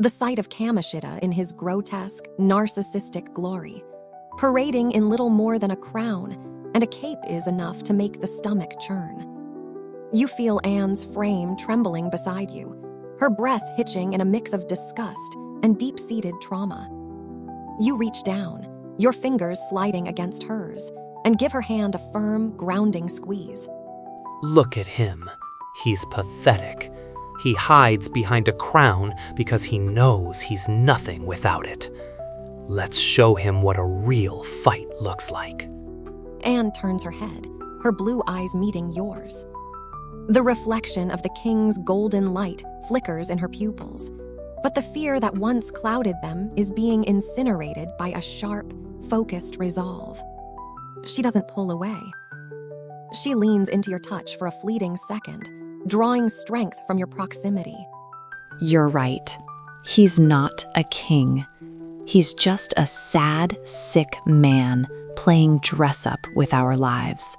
The sight of Kamishita in his grotesque, narcissistic glory, parading in little more than a crown, and a cape is enough to make the stomach churn. You feel Anne's frame trembling beside you, her breath hitching in a mix of disgust and deep-seated trauma. You reach down, your fingers sliding against hers, and give her hand a firm, grounding squeeze. Look at him. He's pathetic. He hides behind a crown because he knows he's nothing without it. Let's show him what a real fight looks like. Anne turns her head, her blue eyes meeting yours. The reflection of the king's golden light flickers in her pupils, but the fear that once clouded them is being incinerated by a sharp, focused resolve. She doesn't pull away. She leans into your touch for a fleeting second, drawing strength from your proximity. You're right. He's not a king. He's just a sad, sick man playing dress-up with our lives.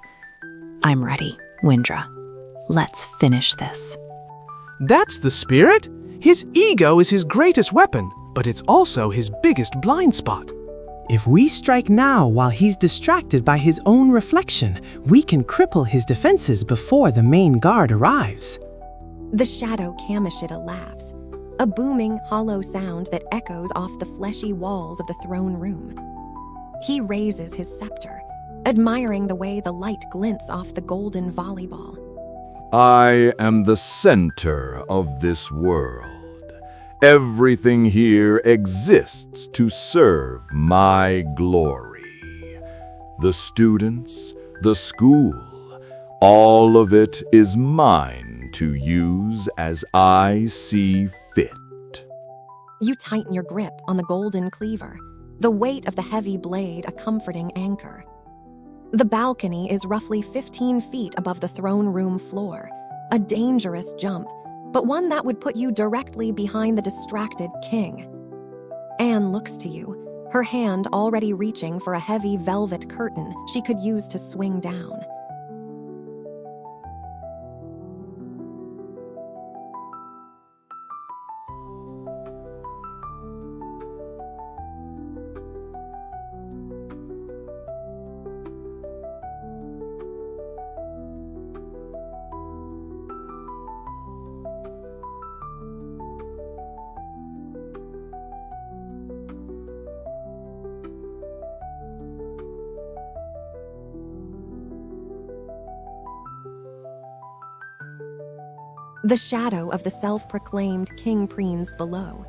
I'm ready, Wyndra. Let's finish this. That's the spirit. His ego is his greatest weapon, but it's also his biggest blind spot. If we strike now while he's distracted by his own reflection, we can cripple his defenses before the main guard arrives. The shadow Kamishita laughs, a booming, hollow sound that echoes off the fleshy walls of the throne room. He raises his scepter, admiring the way the light glints off the golden volleyball. I am the center of this world. Everything here exists to serve my glory. The students, the school, all of it is mine to use as I see fit. You tighten your grip on the golden cleaver, the weight of the heavy blade a comforting anchor. The balcony is roughly 15 feet above the throne room floor, a dangerous jump, but one that would put you directly behind the distracted king. Anne looks to you, her hand already reaching for a heavy velvet curtain she could use to swing down. The shadow of the self-proclaimed King preens below,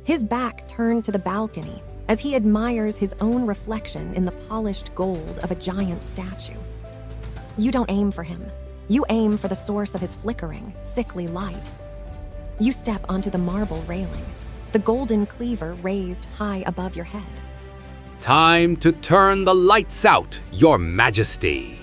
his back turned to the balcony as he admires his own reflection in the polished gold of a giant statue. You don't aim for him. You aim for the source of his flickering, sickly light. You step onto the marble railing, the golden cleaver raised high above your head. Time to turn the lights out, Your Majesty.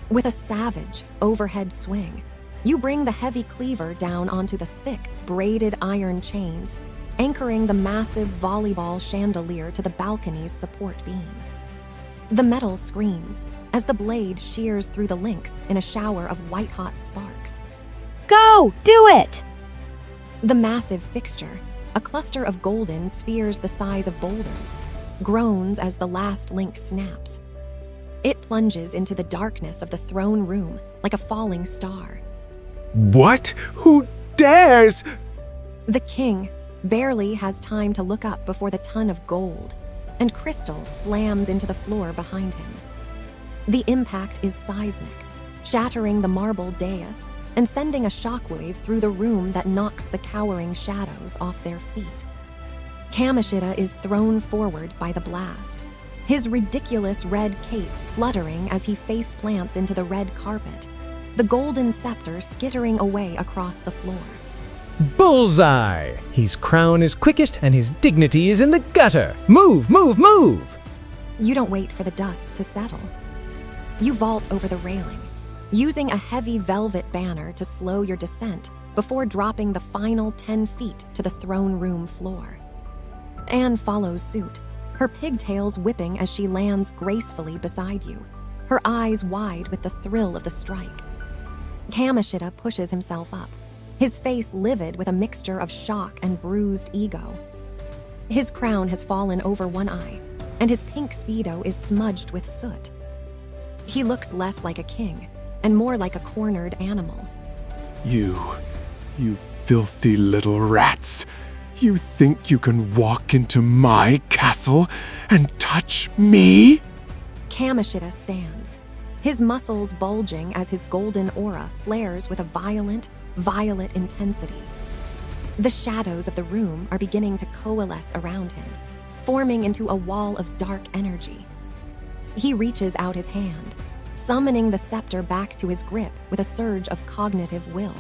With a savage, overhead swing, you bring the heavy cleaver down onto the thick, braided iron chains, anchoring the massive volleyball chandelier to the balcony's support beam. The metal screams as the blade shears through the links in a shower of white-hot sparks. Go! Do it! The massive fixture, a cluster of golden spheres the size of boulders, groans as the last link snaps. It plunges into the darkness of the throne room like a falling star. What? Who dares? The king barely has time to look up before the ton of gold and crystal slams into the floor behind him. The impact is seismic, shattering the marble dais and sending a shockwave through the room that knocks the cowering shadows off their feet. Kamishita is thrown forward by the blast, his ridiculous red cape fluttering as he face plants into the red carpet, the golden scepter skittering away across the floor. Bullseye! His crown is quickest and his dignity is in the gutter. Move, move, move! You don't wait for the dust to settle. You vault over the railing, using a heavy velvet banner to slow your descent before dropping the final 10 feet to the throne room floor. Anne follows suit, her pigtails whipping as she lands gracefully beside you, her eyes wide with the thrill of the strike. Kamishita pushes himself up, his face livid with a mixture of shock and bruised ego. His crown has fallen over one eye, and his pink Speedo is smudged with soot. He looks less like a king and more like a cornered animal. You filthy little rats. You think you can walk into my castle and touch me? Kamishita stands, his muscles bulging as his golden aura flares with a violent, violet intensity. The shadows of the room are beginning to coalesce around him, forming into a wall of dark energy. He reaches out his hand, summoning the scepter back to his grip with a surge of cognitive will.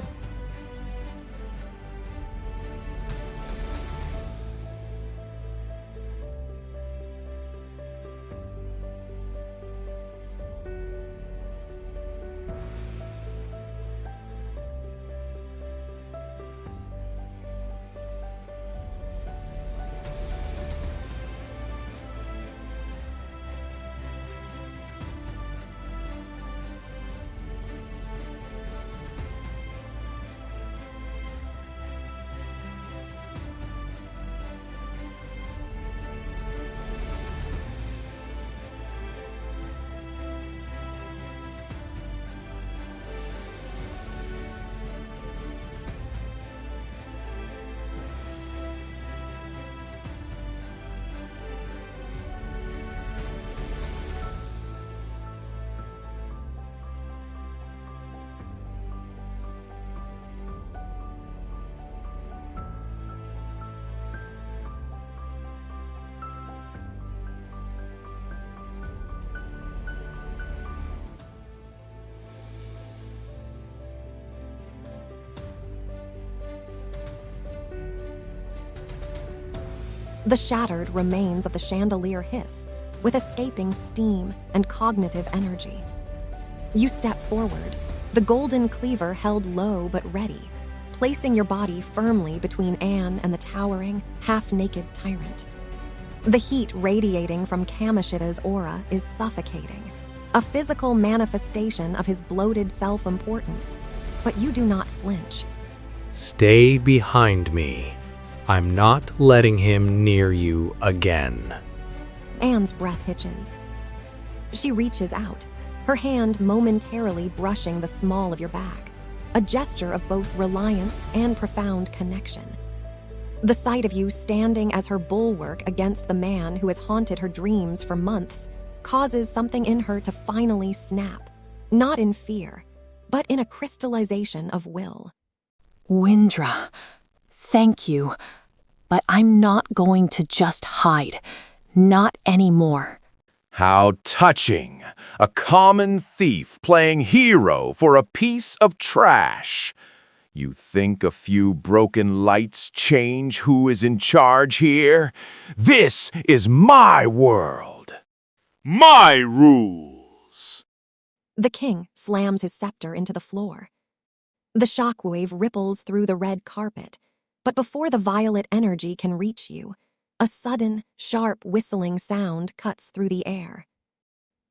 The shattered remains of the chandelier hiss, with escaping steam and cognitive energy. You step forward, the golden cleaver held low but ready, placing your body firmly between Anne and the towering, half-naked tyrant. The heat radiating from Kamishita's aura is suffocating, a physical manifestation of his bloated self-importance, but you do not flinch. Stay behind me. I'm not letting him near you again. Anne's breath hitches. She reaches out, her hand momentarily brushing the small of your back, a gesture of both reliance and profound connection. The sight of you standing as her bulwark against the man who has haunted her dreams for months causes something in her to finally snap, not in fear, but in a crystallization of will. Wyndra, thank you, but I'm not going to just hide. Not anymore. How touching! A common thief playing hero for a piece of trash. You think a few broken lights change who is in charge here? This is my world. My rules. The king slams his scepter into the floor. The shockwave ripples through the red carpet, but before the violet energy can reach you, a sudden, sharp whistling sound cuts through the air.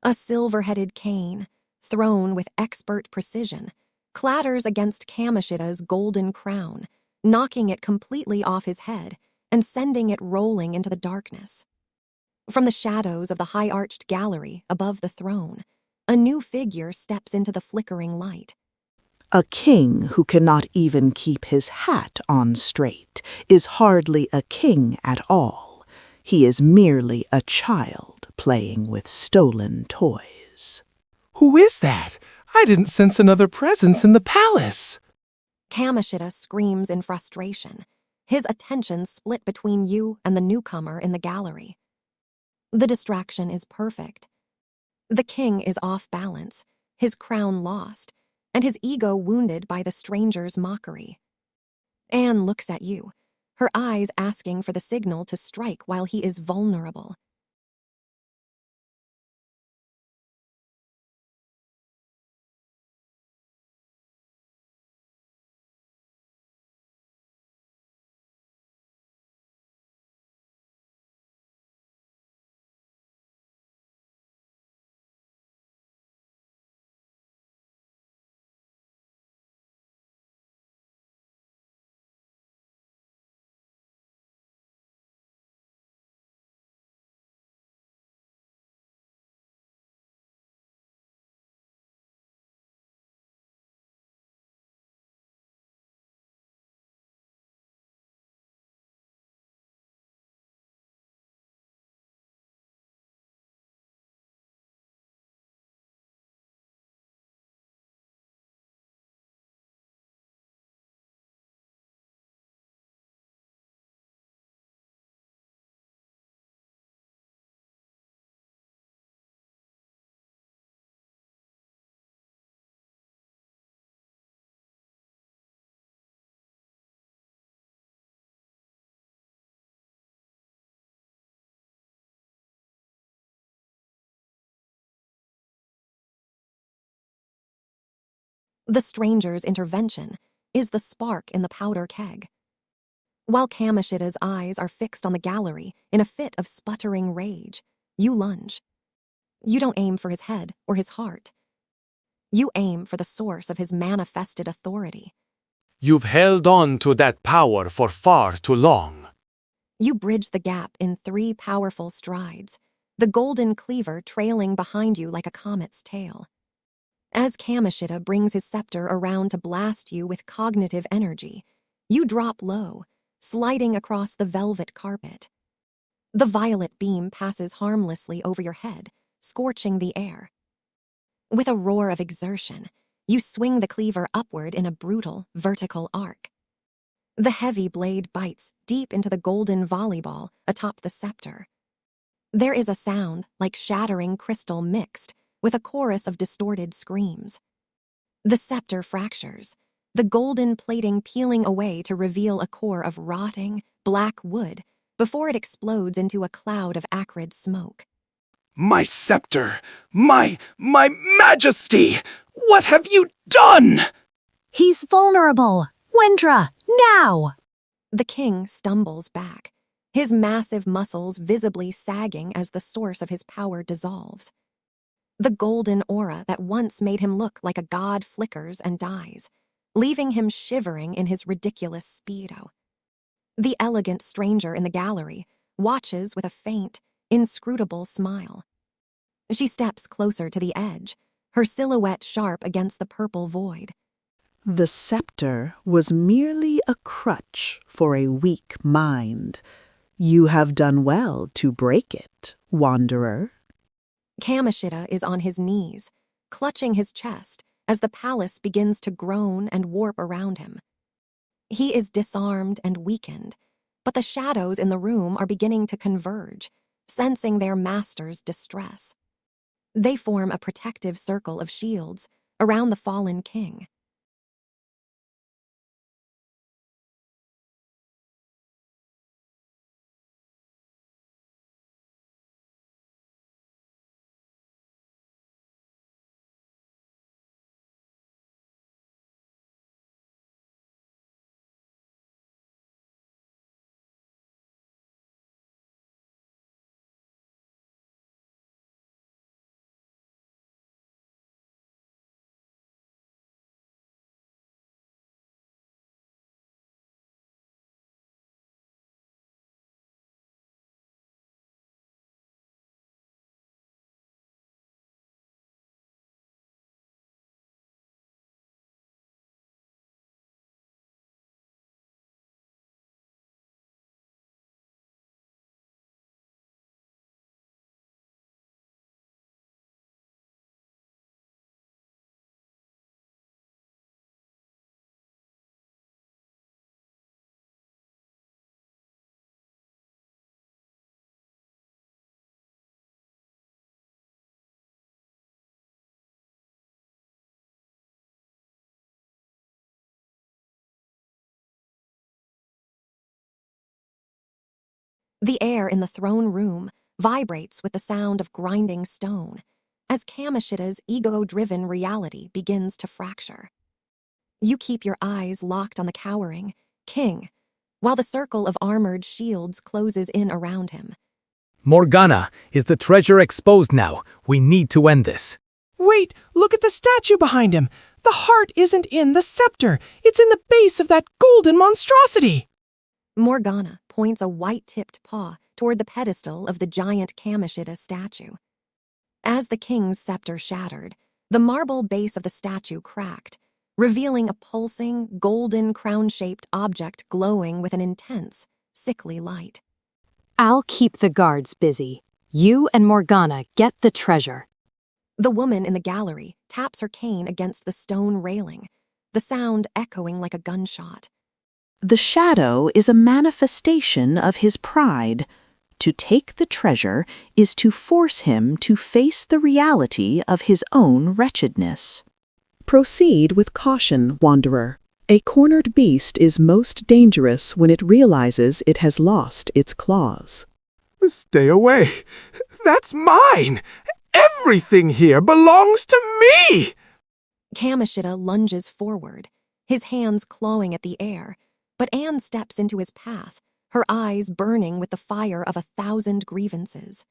A silver-headed cane, thrown with expert precision, clatters against Kamishita's golden crown, knocking it completely off his head and sending it rolling into the darkness. From the shadows of the high-arched gallery above the throne, a new figure steps into the flickering light. A king who cannot even keep his hat on straight is hardly a king at all. He is merely a child playing with stolen toys. Who is that? I didn't sense another presence in the palace. Kamishita screams in frustration, his attention split between you and the newcomer in the gallery. The distraction is perfect. The king is off balance, his crown lost, and his ego wounded by the stranger's mockery. Anne looks at you, her eyes asking for the signal to strike while he is vulnerable. The stranger's intervention is the spark in the powder keg. While Kamoshida's eyes are fixed on the gallery in a fit of sputtering rage, you lunge. You don't aim for his head or his heart. You aim for the source of his manifested authority. You've held on to that power for far too long. You bridge the gap in 3 powerful strides, the golden cleaver trailing behind you like a comet's tail. As Kamoshida brings his scepter around to blast you with cognitive energy, you drop low, sliding across the velvet carpet. The violet beam passes harmlessly over your head, scorching the air. With a roar of exertion, you swing the cleaver upward in a brutal, vertical arc. The heavy blade bites deep into the golden volleyball atop the scepter. There is a sound like shattering crystal mixed with a chorus of distorted screams. The scepter fractures, the golden plating peeling away to reveal a core of rotting, black wood before it explodes into a cloud of acrid smoke. My scepter! My majesty! What have you done? He's vulnerable! Wyndra, now! The king stumbles back, his massive muscles visibly sagging as the source of his power dissolves. The golden aura that once made him look like a god flickers and dies, leaving him shivering in his ridiculous speedo. The elegant stranger in the gallery watches with a faint, inscrutable smile. She steps closer to the edge, her silhouette sharp against the purple void. The scepter was merely a crutch for a weak mind. You have done well to break it, wanderer. Kamoshida is on his knees, clutching his chest as the palace begins to groan and warp around him. He is disarmed and weakened, but the shadows in the room are beginning to converge, sensing their master's distress. They form a protective circle of shields around the fallen king. The air in the throne room vibrates with the sound of grinding stone as Kamoshida's ego-driven reality begins to fracture. You keep your eyes locked on the cowering king while the circle of armored shields closes in around him. Morgana, is the treasure exposed now? We need to end this. Wait, look at the statue behind him. The heart isn't in the scepter. It's in the base of that golden monstrosity. Morgana points a white-tipped paw toward the pedestal of the giant Kamoshida statue. As the king's scepter shattered, the marble base of the statue cracked, revealing a pulsing, golden crown-shaped object glowing with an intense, sickly light. I'll keep the guards busy. You and Morgana get the treasure. The woman in the gallery taps her cane against the stone railing, the sound echoing like a gunshot. The shadow is a manifestation of his pride. To take the treasure is to force him to face the reality of his own wretchedness. Proceed with caution, wanderer. A cornered beast is most dangerous when it realizes it has lost its claws. Stay away. That's mine. Everything here belongs to me. Kamishita lunges forward, his hands clawing at the air, but Anne steps into his path, her eyes burning with the fire of 1,000 grievances.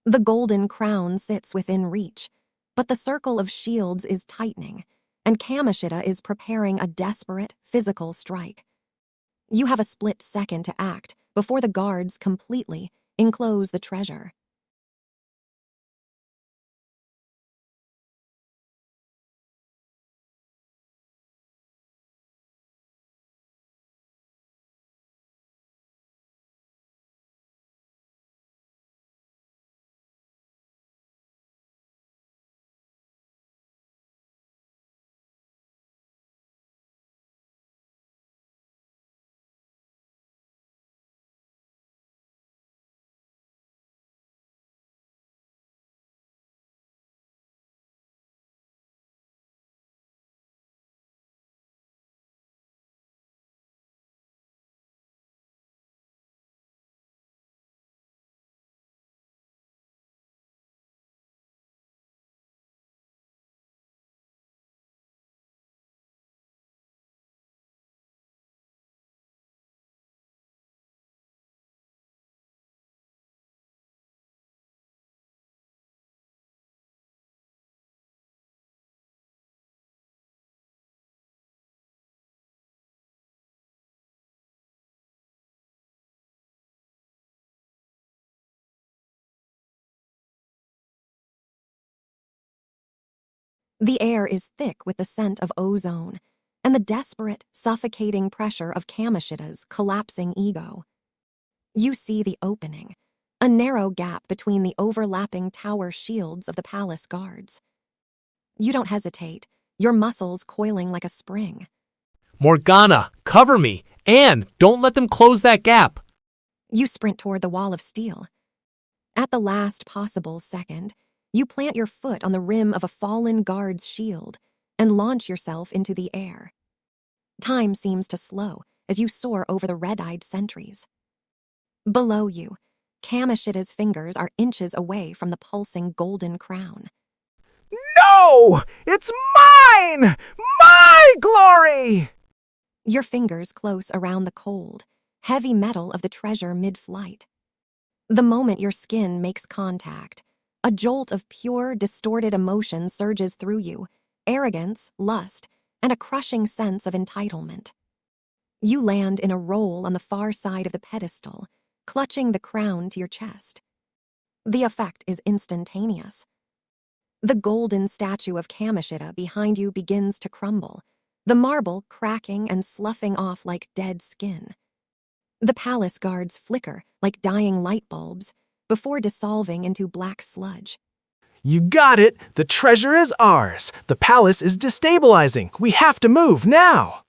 The golden crown sits within reach, but the circle of shields is tightening, and Kamishita is preparing a desperate, physical strike. You have a split second to act before the guards completely enclose the treasure. The air is thick with the scent of ozone and the desperate, suffocating pressure of Kamishita's collapsing ego. You see the opening, a narrow gap between the overlapping tower shields of the palace guards. You don't hesitate, your muscles coiling like a spring. Morgana, cover me! Anne, don't let them close that gap! You sprint toward the wall of steel. At the last possible second, you plant your foot on the rim of a fallen guard's shield and launch yourself into the air. Time seems to slow as you soar over the red-eyed sentries. Below you, Kamishita's fingers are inches away from the pulsing golden crown. No! It's mine! My glory! Your fingers close around the cold, heavy metal of the treasure mid-flight. The moment your skin makes contact, a jolt of pure, distorted emotion surges through you, arrogance, lust, and a crushing sense of entitlement. You land in a roll on the far side of the pedestal, clutching the crown to your chest. The effect is instantaneous. The golden statue of Kamishita behind you begins to crumble, the marble cracking and sloughing off like dead skin. The palace guards flicker like dying light bulbs before dissolving into black sludge. You got it! The treasure is ours! The palace is destabilizing! We have to move now!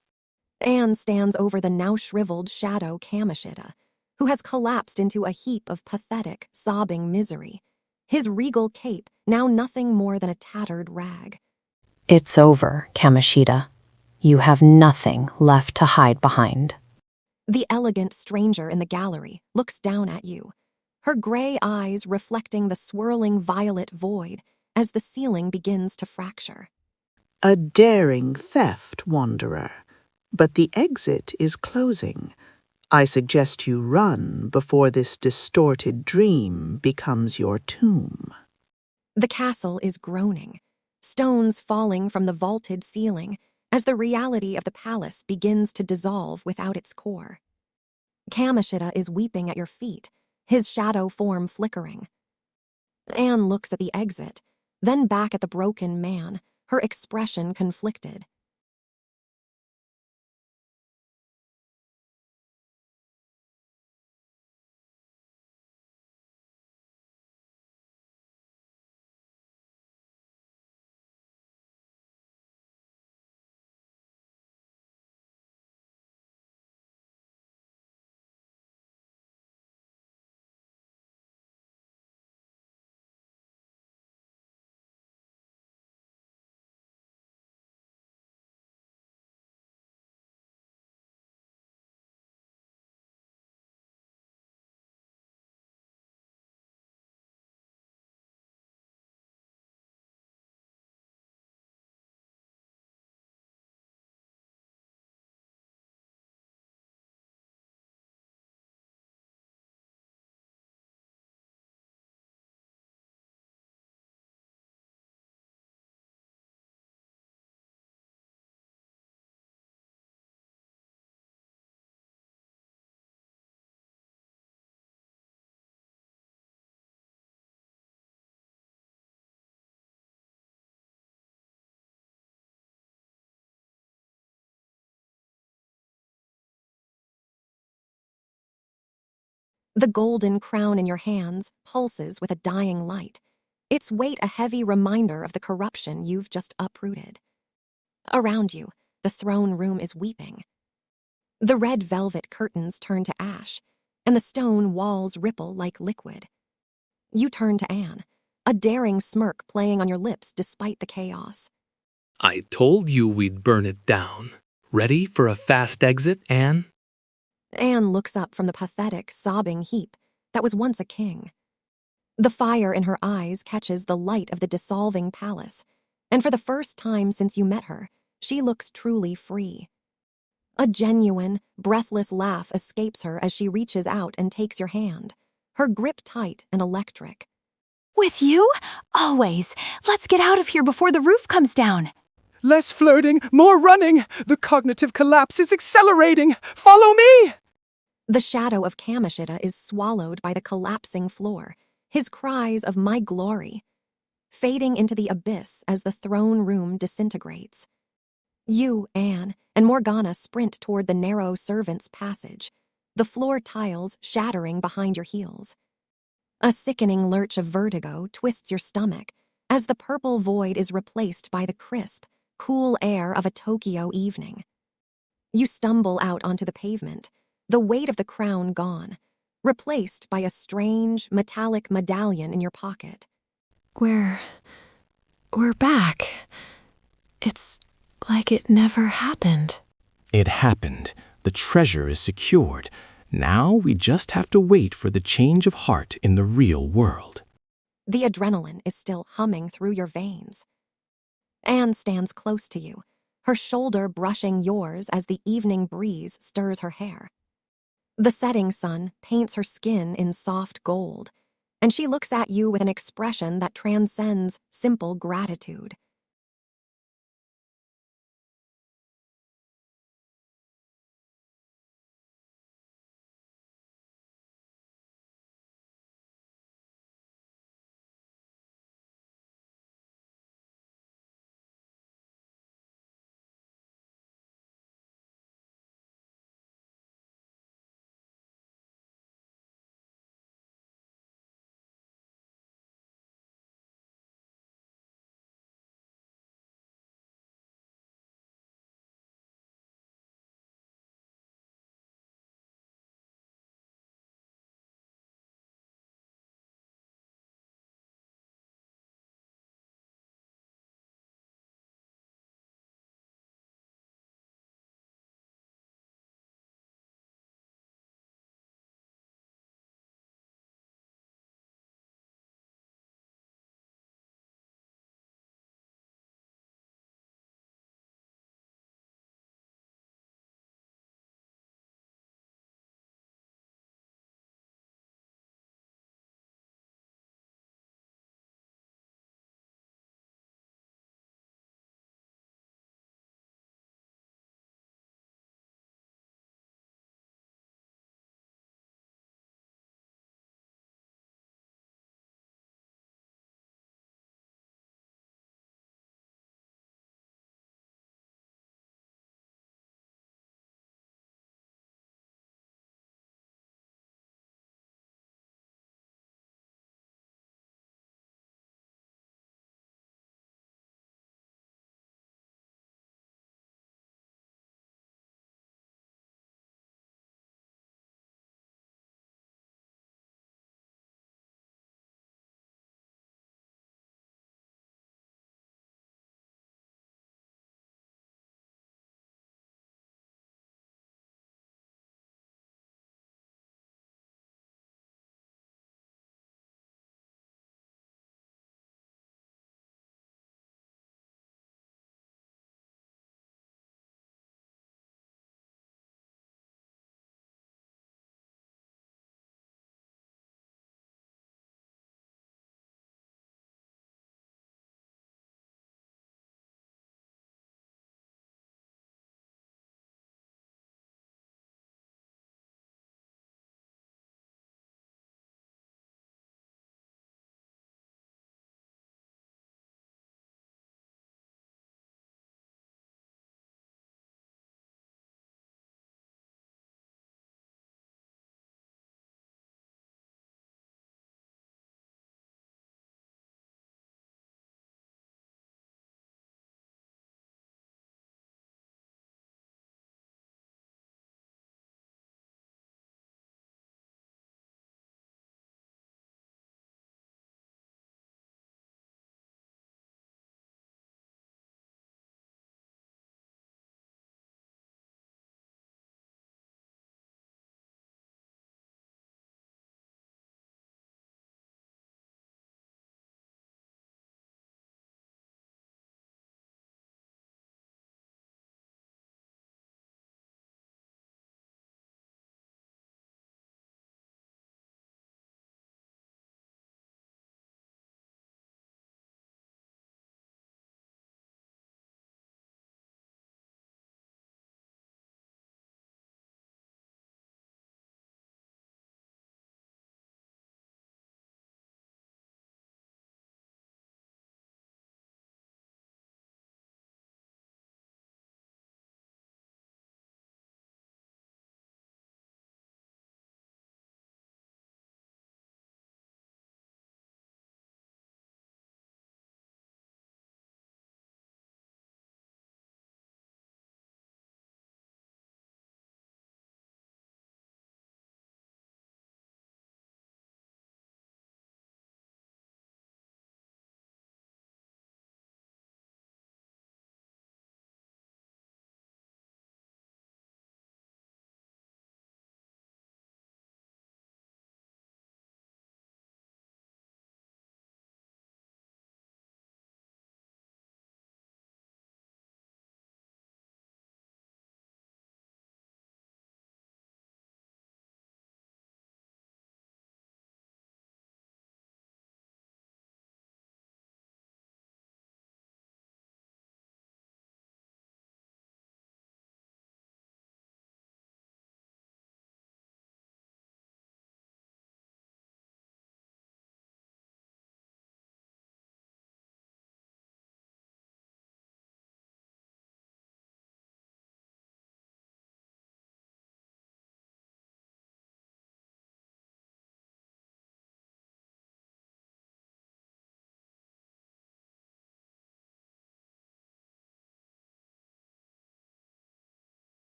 Anne stands over the now shriveled shadow Kamishita, who has collapsed into a heap of pathetic, sobbing misery, his regal cape now nothing more than a tattered rag. It's over, Kamishita. You have nothing left to hide behind. The elegant stranger in the gallery looks down at you, her gray eyes reflecting the swirling violet void as the ceiling begins to fracture. A daring theft, wanderer, but the exit is closing. I suggest you run before this distorted dream becomes your tomb. The castle is groaning, stones falling from the vaulted ceiling as the reality of the palace begins to dissolve without its core. Kamishita is weeping at your feet, his shadow form flickering. Anne looks at the exit, then back at the broken man, her expression conflicted. The golden crown in your hands pulses with a dying light, its weight a heavy reminder of the corruption you've just uprooted. Around you, the throne room is weeping. The red velvet curtains turn to ash, and the stone walls ripple like liquid. You turn to Anne, a daring smirk playing on your lips despite the chaos. I told you we'd burn it down. Ready for a fast exit, Anne? Anne looks up from the pathetic, sobbing heap that was once a king. The fire in her eyes catches the light of the dissolving palace, and for the first time since you met her, she looks truly free. A genuine, breathless laugh escapes her as she reaches out and takes your hand, her grip tight and electric. With you? Always. Let's get out of here before the roof comes down. Less flirting, more running. The cognitive collapse is accelerating. Follow me! The shadow of Kamishita is swallowed by the collapsing floor, his cries of "my glory," fading into the abyss as the throne room disintegrates. You, Anne, and Morgana sprint toward the narrow servants' passage, the floor tiles shattering behind your heels. A sickening lurch of vertigo twists your stomach as the purple void is replaced by the crisp, cool air of a Tokyo evening. You stumble out onto the pavement, the weight of the crown gone, replaced by a strange, metallic medallion in your pocket. We're back. It's like it never happened. It happened. The treasure is secured. Now we just have to wait for the change of heart in the real world. The adrenaline is still humming through your veins. Anne stands close to you, her shoulder brushing yours as the evening breeze stirs her hair. The setting sun paints her skin in soft gold, and she looks at you with an expression that transcends simple gratitude.